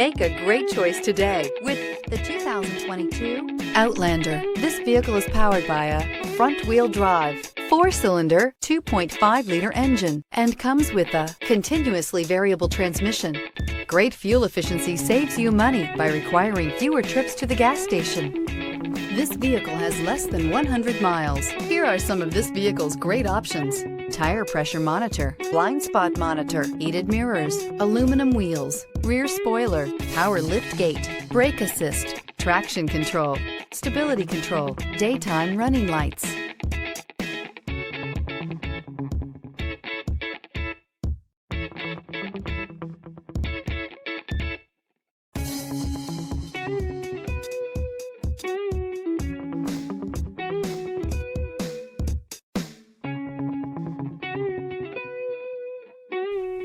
Make a great choice today with the 2022 Outlander. This vehicle is powered by a front-wheel drive, 4-cylinder, 2.5-liter engine, and comes with a continuously variable transmission. Great fuel efficiency saves you money by requiring fewer trips to the gas station. This vehicle has less than 100 miles. Here are some of this vehicle's great options: tire pressure monitor, blind spot monitor, heated mirrors, aluminum wheels, rear spoiler, power liftgate, brake assist, traction control, stability control, daytime running lights.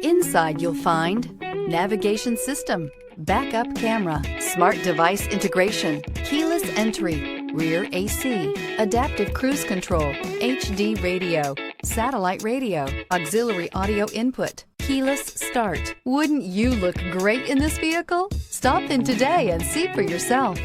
Inside you'll find navigation system, backup camera, smart device integration, keyless entry, rear AC, adaptive cruise control, HD radio, satellite radio, auxiliary audio input, keyless start. Wouldn't you look great in this vehicle? Stop in today and see for yourself.